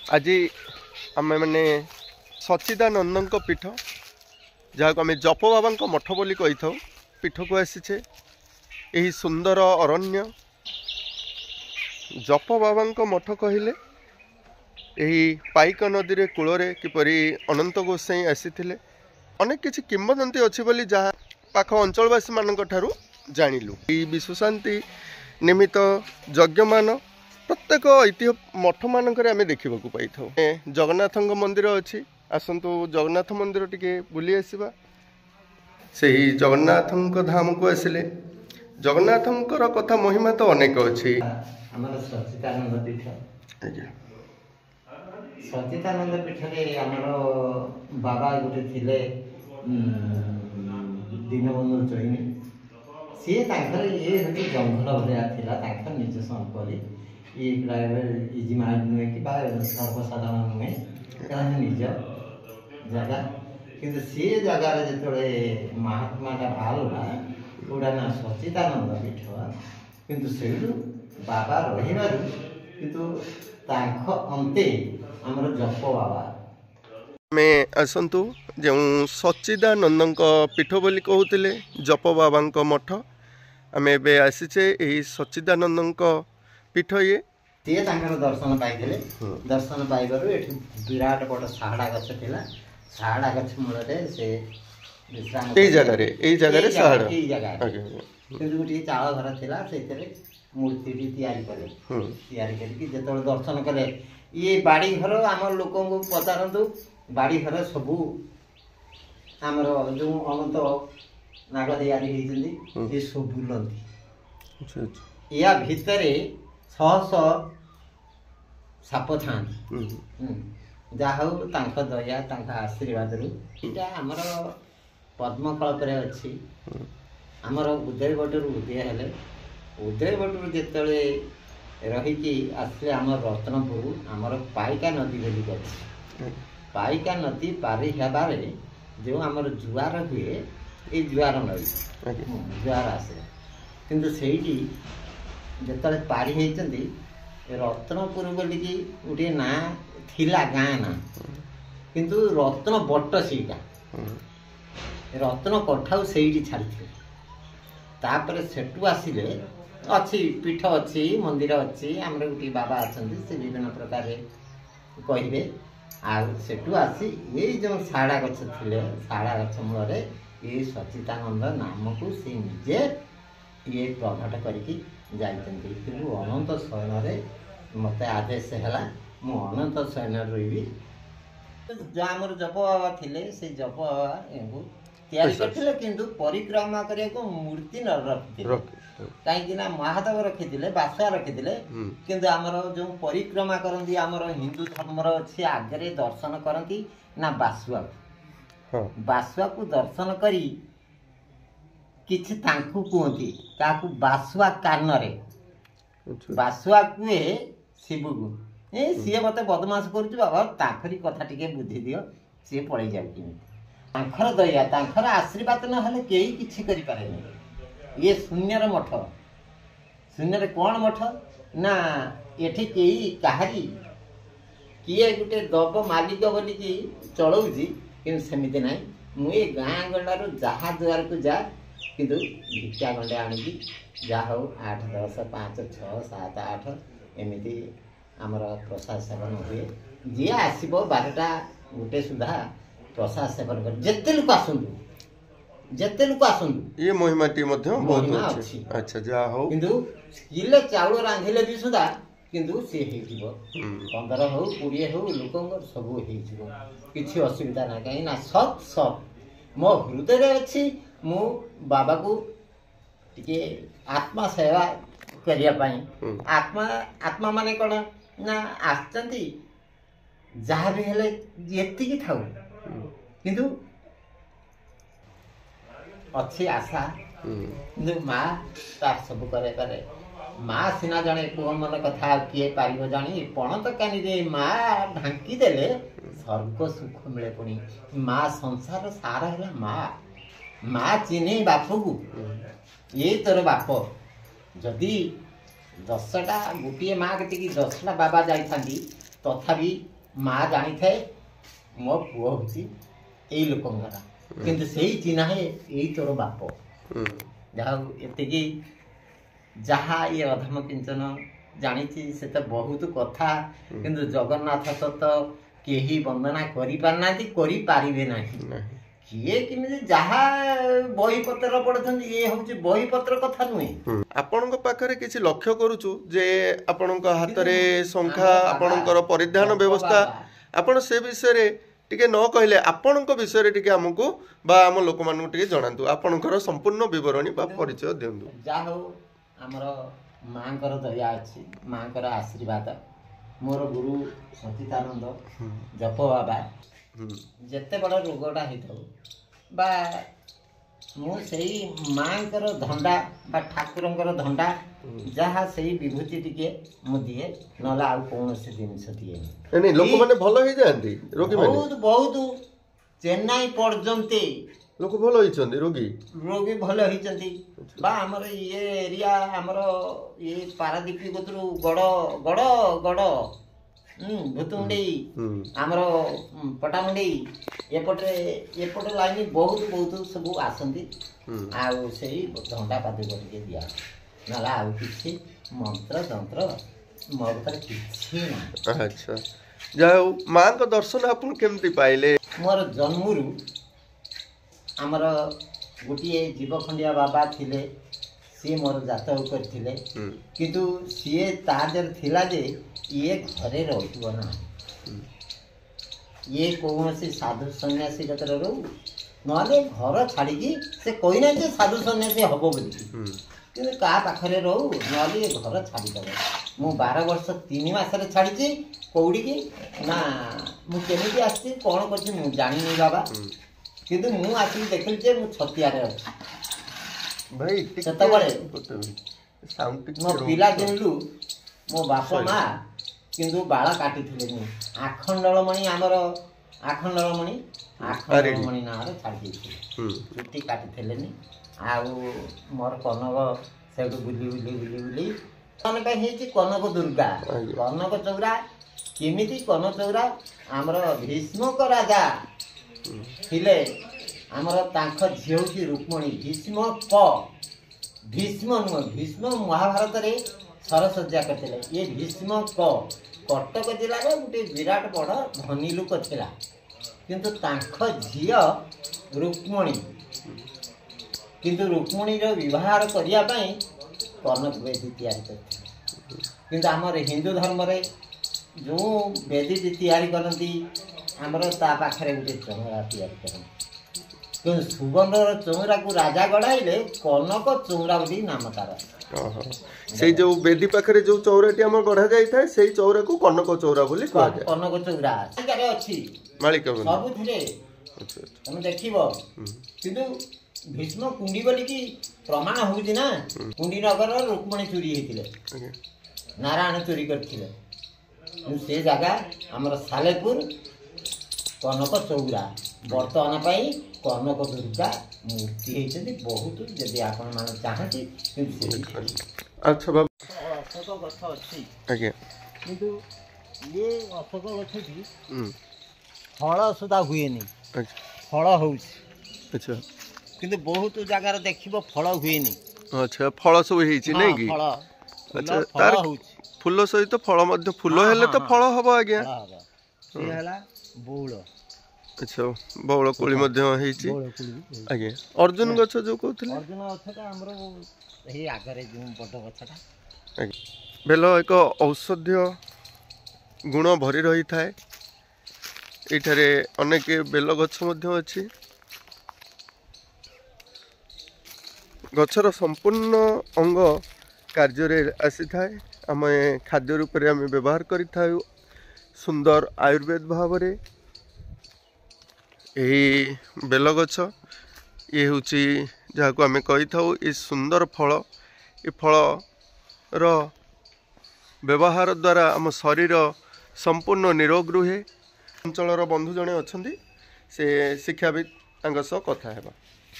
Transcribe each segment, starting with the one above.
आज आम मैंने सच्चिदानंद पीठ जहाँ को आम जप बाबा मठ बोली कही था पीठ को आसीचे यही सुंदर अरण्य जप बाबा मठ कहले यही पाइक नदी कूल किपरि अनंत गोसाई आसी अनेक किसी किंवदंती अच्छी बोली जहाँ पाख अंचलवासी मानक ठारू जानिलु विश्वशांति निमित्त यज्ञमान प्रत्येक ऐतिह्य मठ मानक आम देखा पाई था जगन्नाथ मंदिर अच्छी आसतु जगन्नाथ मंदिर टिके बुली आसवा से जगन्नाथ धाम को आसिले जगन्नाथ कथा महिमा तो अनेक अच्छी सच्चिदानंद पीठ सच्चिदानंद पीठ बाबा गोटे थे दीनबंधु चैनी सी ये जंगल भाया निज संपत्ति ये प्राय इजी मार्ग नुहे कि सर्वसाधारण नुहे निज जगह किंतु सी जगार जो महात्माटा बाहरला गोटा ना सच्चिदानंद पीठ किंतु से बाबा रही अंते आमर जप बाबा मैं आसतु जो सच्चिदानंद पीठ बोली कहते जप बाबा मठ आम ए आसीचे यही सच्चिदानंद पीठ ये सी दर्शन पाई दर्शन पाइबार विराट बड़ साहड़ा गछ था साहड़ा गछ मूल से विश्राम जगह गोटे चाल घर था से मूर्ति तैयारी कले जो दर्शन कले ये बाड़ी घर आम लोक पचारतु बाड़ी घर सबू आमर जो अनंत नाग तैयारी ये सब बुलती या भितर शह साप था जहा दया आशीर्वाद यहाँ आमर पद्मकल्प अच्छी आमर उदयगढ़ उदय हेले उदयगढ़ जिते रही आसले आम रत्नपुर आमर पाइका नदी बोली अच्छी पाइका नदी पारि हेबार जो आमर जुआर हुए ये जुआर नई जुआर आसे किंतु सेठी जो पारि होती रत्नपुर बोलिकी गोटे ना थिला गाँ ना किंतु रत्न बट सीटा रत्न कठाऊ से छाड़ी तापर सेठू आसिले अच्छी पीठ अच्छी मंदिर अच्छी आम गोटे बाबा अच्छा से विभिन्न प्रकार कहे आठू आसी ये जो साड़ा गछ थे साड़ा गछ मूल ये सच्चिदानंद नाम को सी निजे ये प्रकट करके अनंत शयन मत आदेश है मु अनंत शयन रही जो आमर जप बाबा थे से जप बाबा तैयारी करथिले किंतु परिक्रमा करने को मूर्ति न रखिथिले कहीं महादेव रखिथिले बासुआ रखिथिले किंतु आमर जो परिक्रमा करती आमर हिंदू धर्म अच्छी आगे दर्शन करती ना बासुआ बासुआ को दर्शन करी किछि तांकु कहती ताकु बासुआ कान रे बासुआ कुए शिव को ए सी मत बदमाश कर बाबा ताखरी कथा टिके बुद्धि दियो सी पड़े जाऊ तांखर दया तांखर आशीर्वाद न हेले केही किछि करि पारेनी ये शून्यर मठ शून्य कौन मठ ना एठी केही काहारी किए गुटे दब मालिक बोलिकी चलाऊँगी कि सेमती ना मुझे गाँ गंडार जहाँ दुआर को जा किंतु भिक्षा गंडे आणिकी जा हो 8 10 5 6 7 8 एमती आमर प्रसाद सेवन हुए जी आसब 12टा गोटे सुधा प्रसाद सेवन कर जेते लोक आसतु ये महिमाटी महिमा अच्छी अच्छा जा हो किंतु किले चाउल रांधिले भी सुधा किंतु सी हो 15 हो 20 हो लोक सब हो किसी असुविधा ना कहीं ना सत मो हृदय अच्छी मु बाबा को टिके आत्मा सेवा करने आत्मा आत्मा माने कौन ना आसती जहाँ भी हेले ये थाऊ किंतु अच्छी आशा किंतु माँ तार सब करे करे माँ सीना जड़े पुह मन कथा किए पार जानी पण तकानी रे माँ ढांकी देले स्वर्ग सुख मिले पुणी माँ संसार सारा है माँ माँ चिन्ह बाप को ये तोर बाप जदि 10टा गोटे माँ के 10टा बाबा जाई तथापि माँ जानी थे मो पुओ होची एई लोकंगरा किंतु सेई चिन्हा है एई तोर बाप जहा एतिकी जहा ये अधम किंचन जानी से तो बहुत कथा किंतु जगन्नाथ सत केही वंदना करि पारना करि पारिबे नाही किए किमिति जहा बही पत्र पढ़ुछन ये होची बही पत्र कथा नुहे आपणक पाखरे किछि लक्ष्य करूछु जे आपणक हातरे संख्या आपणकर परिधान व्यवस्था आपण से विषय रे टिके न कहले आपणक विषय रे टिके हमकु बा हम लोक मानकु टिके जणांतु आपणकर संपूर्ण विवरणी बा परिचय देंदु जा हो हमर मांकर दया अछि मांकर आशीर्वाद मोर गुरु सचिदानंद जप बाबा जेते बड़ रोगटा हेतौ बा मु सेई मांकर धंडा बा ठाकुरंकर धंडा जहा सेई विभूति टिके मु दिए नला आ कोन से जिनिस दिए नहीं लोक माने भलो हे जानती रोगी माने बहुत बहुत चेन्नई पर्यंते लोक भलो हिचंदी रोगी भलो हिचंदी बा हमर ये एरिया हमर ये पारादीप गोत्रु गड़ गड़ गड़ भूतुंडी आमर पटामुंडी एपटे लाइन बहुत बहुत सब आसती आउ से धंडा पाती करके दिया नाला आउ किसी मंत्र तंत्र मोर तर किछि ना अच्छा जाओ मां को दर्शन आपण केमती पाइले मोर जन्मरु आमर गोटे जीवखंडिया बाबा थिले सी मोर जातक करथिले किंतु सी ताजर थिला जे ये घरे रहिबो ना ये कौन से साधु सन्यासी कतर रो नले घर छाड़ी की से कोई ना जे साधु सन्यासी हबो बोली किंतु का पाखरे रो नले ये घर छाड़ी दबो मु 12 वर्ष 3 मास रे छाड़ी छी कोउडी की ना मु केमिति आसी कोन करछि मु जानि नै बाबा किंतु मु आसी देखल जे मु छतिया रे अछि भाई सत बळे साउंड टिक मो पिला दिनलु मो बाप मां किंतु बाला काटी थिले नि आखंडलमणि हमर आखंडलमणि ना रे छाडी चुट्टी काटी थिले नि आउ मोर कनक सेटु बुली कनक हेची कनक दुर्गा कनक चौरा केमिति कनक चौरा हमर भीष्म को राजा थिले हमर तांख झियो की रुक्मणी भीष्म भीष्म महाभारत रे सरसज्जा करथिले ये भीष्म कटक जिला रे गोटे विराट बड़ धनी लोक थिला किंतु तांख झियो रुक्मणी किंतु रुक्मणी रो विवाह करिया पई कनक बेदी तैयारी करथिले किंतु हमर हिंदू धर्म रे जो बेदी तैयारी करती हमर ता पाखरे गोटे चौरा तैयारी करती किंतु सुवर्णर चौरा को राजा गढ़ाइले कनक चौरा बोली नाम तार से जो बेदी पाखरे जो चौराटी हमर गढ़ा जाई थाए सेही चौरा को कनक चौरा बोली कहै जाय कनक चौरा सेकारे अछि मालिक सब थिरे अच्छा हम देखिबो किंतु भीष्म कुंडी बोली की प्रमाण होउछि ना कुंडी नगर रुक्मणी चोरी हेतिले नारायण चोरी करथिले से जगह हमर सालेपुर कनक चौरा वर्तमान पाई कनक दुर्गा मूर्ति हेचंदी बहुत जदि आपण मान चाहती अच्छा बाबा अशोक गछ अछि आज्ञा किंतु ये अशोक गछ की फल सुधा हुएनी अच्छा फल होउछि अच्छा किंतु बहुत जगह देखिबो फल हुएनी अच्छा फल सब हेछि नै की फल अच्छा तार फूल सहित फल मध्य फूल हेले तो फल हबो आज्ञा से हला बौल अच्छा बौल कोली मध्य हेछि आज्ञा अर्जुन गछ जो कहथिले अर्जुन गछटा हमरो एही आगरे जो बड़ गछटा आज्ञा बेल एक औषधीय गुण भरी रही थाए एठारे अनेक बेल गछ मध्य अछि गछर संपूर्ण अंग कार्य आसी थाए आम खाद्य रूप में आम व्यवहार करिथाउ सुंदर आयुर्वेद भाव रे यही बेल गछ ये हूँ जहाँ को आम कही था ये सुंदर फल ये फल रो व्यवहार द्वारा आम शरीर संपूर्ण निरोग रुहे अंचल बंधु जड़े अच्छा से शिक्षाविद कथा है ना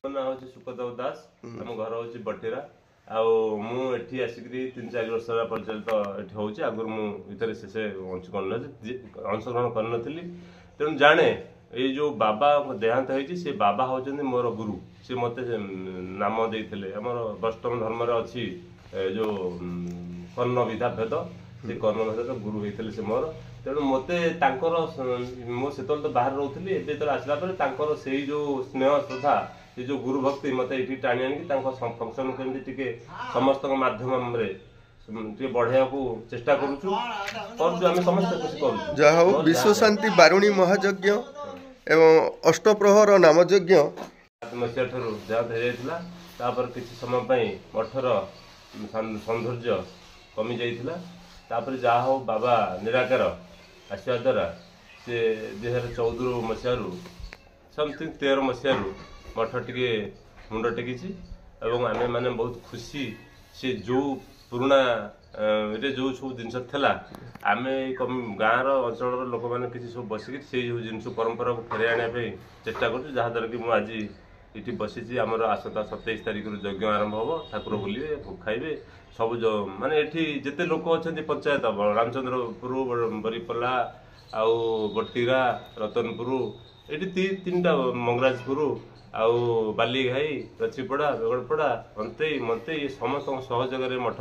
हूँ सुखदेव दास आम घर हूँ बटेरा एठी आसिकरी 3-4 वर्ष परिचालित एठी होउची आगुर मु इतरे से अंशग्रहण करनथिली तेणु जाने ये जो बाबा देहांत होइची से बाबा होचंदी मोर गुरु से मते नाम देइथिले हमर वैष्णव धर्म रे अछि जो कर्ण विधा भेद से कर्ण भेद गुरु होइथिले से मोर तेणु मते तांकर मो सेतल तो बाहर रहउथिली एबे तो आसला पर तांकर सेही जो स्नेह श्रद्धा ये जो गुरु भक्ति मते एठी टाणी आनी तांको फंक्शन केमती टिके समस्त माध्यम रे टिके बढ़िया को चेष्टा करूछु और जो हम समस्त खुशी करू जा हो विश्व शांति बारुणी महायज्ञ एवं अष्टप्रहर नामयज्ञ मसीहा ठारू देहांत हो जाइथिला तापर किछि समय पई मठर सौंदर्य कमी जाइथिला तापर जा हो बाबा निराकार आसिया द्वारा से 2014 मसीहारू समथिंग 13 मसीहारू मठ टिके मुंड टेकिछि एवं आमे माने बहुत खुशी से जो पुराना ये जो सब जिनस थला आमे गाँव अंचल लोक मैंने किसी सब बसिक से जिन परंपरा को फेरे आने चेष्टा कर जहाँद्वारा कि आज ये बसी आमर आसता 27 तारिख यज्ञ आरंभ हम ठाकुर बुलवे खाइबे सब जो माने एठी जिते लोक अच्छा पंचायत रामचंद्रपुर बरीपल्ला आउ बटीरा रतनपुर ये 3टा मंगराजपुर आउ बालीघाई रचीपड़ा बेगड़पड़ा अंतई मंतई ये समस्त सहयोग मठ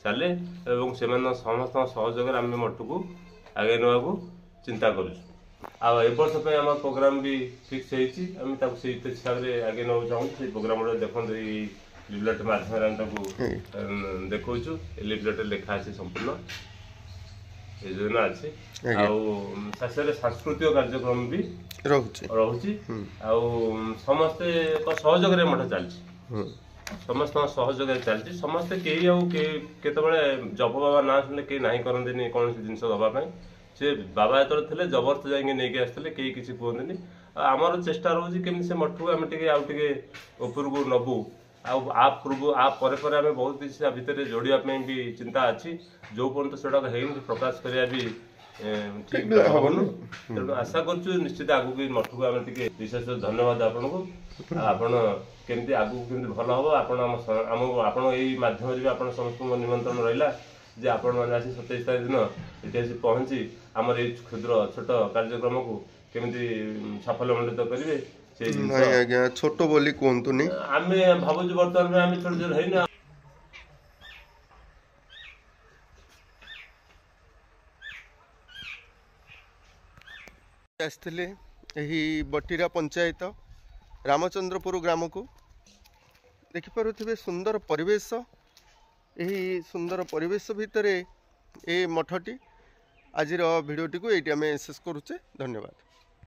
चले एवं से समस्त सहयोग आम मठ को आगे ना चिंता कर वर्ष आम प्रोग्राम भी फिक्स होम हिसाब से आगे ना चाहूँ से प्रोग्राम गुड़ा देखते लिफलेट माध्यम देखु लिफलेट लिखा अच्छे संपूर्ण योजना अच्छी शेष सांस्कृतिक कार्यक्रम भी रहुची समस्ते सहयोग मठ चलती समस्त सहयोग चलती समस्ते कई केतबले जप बाबा ना शुणे कई ना करते कौन जिन दवाई से बाबा जो थे जबरदस्त जाइए नहीं आसते कई किसी कहते आमर चेष्टा रोचे केमी से मठ को आम टे ऊपर को नबू आम बहुत किसी भितर जोड़ापी भी चिंता अच्छी जो पर्यटन से प्रकाश करा भी ठीक हम तेणु आशा करूँ निश्चित आगू मठ को आम विशेष धन्यवाद आपन को आपण केमती आगू केमती भल हम आप माध्यम भी आप समस्त निमंत्रण रहा जे आपण मैंने आसी 27 तारीख दिन ये आसी पहुँची आमर ये क्षुद्र छोट कार्यक्रम को केमती साफल्यमंडित करेंगे से छोट बोली कहतुनी आम भावुँ बर्तमान में आम छोट छोट है आसते यही बटीरा पंचायत रामचंद्रपुर ग्राम को देखिपे सुंदर परिवेश यही सुंदर परिवेश भितर ए मठटी आज भिडियोटी को ये शेष करुचे धन्यवाद।